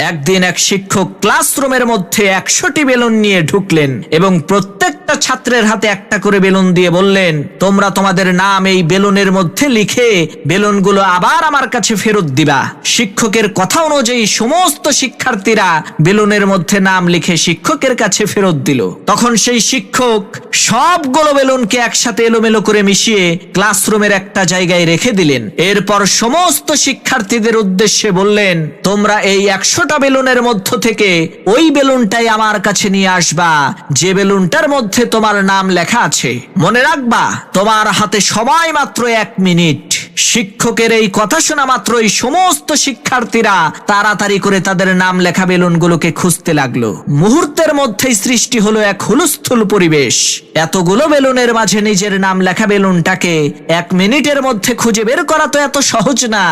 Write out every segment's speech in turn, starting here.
একদিন এক শিক্ষক ক্লাসরুমের মধ্যে 100টি বেলুন নিয়ে ঢুকলেন এবং প্রত্যেকটা ছাত্রের হাতে একটা করে বেলুন দিয়ে বললেন, তোমরা তোমাদের নাম এই বেলুনের মধ্যে লিখে বেলুনগুলো আবার আমার কাছে ফেরত দিবা। শিক্ষকের কথা অনুযায়ী সমস্ত শিক্ষার্থীরা বেলুনের মধ্যে নাম লিখে শিক্ষকের কাছে ফেরত দিল। তখন সেই শিক্ষক সবগুলো বেলুনকে একসাথে এলোমেলো করে মিশিয়ে ক্লাসরুমের একটা জায়গায় রেখে দিলেন। এরপর সমস্ত শিক্ষার্থীদের উদ্দেশ্যে বললেন, তোমরা এই 100টা বেলুনের মধ্য থেকে ওই বেলুনটাই আমার কাছে নিয়ে আসবা যে বেলুনটার মধ্যে তোমার নাম লেখা আছে। মনে রাখবা, তোমার হাতে সময় মাত্র 1 মিনিট। শিক্ষকের এই কথা শোনা মাত্রই সমস্ত শিক্ষার্থীরা তাড়াতাড়ি করে তাদের নাম লেখা বেলুনগুলোকে খুঁজতে লাগলো। মুহূর্তের মধ্যেই সৃষ্টি হলো এক হুলস্থুল পরিবেশ। এতগুলো বেলুনের মাঝে নিজের নাম লেখা বেলুনটাকে 1 মিনিটের মধ্যে খুঁজে বের করা তো এত সহজ না।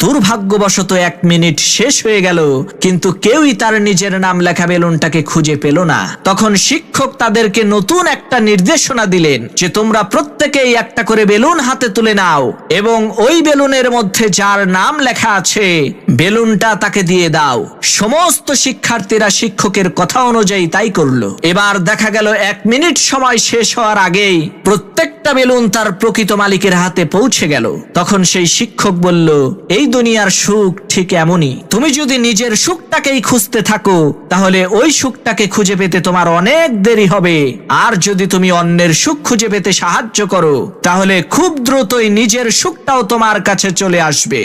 দুর্ভাগ্যবশত 1 মিনিট শেষ হয়ে গেল, কিন্তু কেউই তার নিজের নাম লেখা বেলুনটাকে খুঁজে পেল না। তখন শিক্ষক তাদেরকে নতুন একটা নির্দেশনা দিলেন যে তোমরা প্রত্যেকেই একটা করে বেলুন হাতে তুলে নাও এবং ওই বেলুনের মধ্যে যার নাম লেখা আছে বেলুনটা তাকে দিয়ে দাও। সমস্ত শিক্ষার্থীরা শিক্ষকের কথা অনুযায়ী তাই করলো। এবার দেখা গেল 1 মিনিট সময় শেষ হওয়ার আগেই প্রত্যেকটা বেলুন তার প্রকৃত মালিকের হাতে পৌঁছে গেল। তখন সেই শিক্ষক বলল, এই দুনিয়ার সুখ ঠিক এমনই। তুমি যদি নিজের সুখটাকেই খুঁজতে থাকো তাহলে ওই সুখটাকে খুঁজে পেতে তোমার অনেক দেরি হবে। আর যদি তুমি অন্যের সুখ খুঁজে পেতে সাহায্য করো তাহলে খুব দ্রুতই নিজের সুখটাও তোমার কাছে চলে আসবে।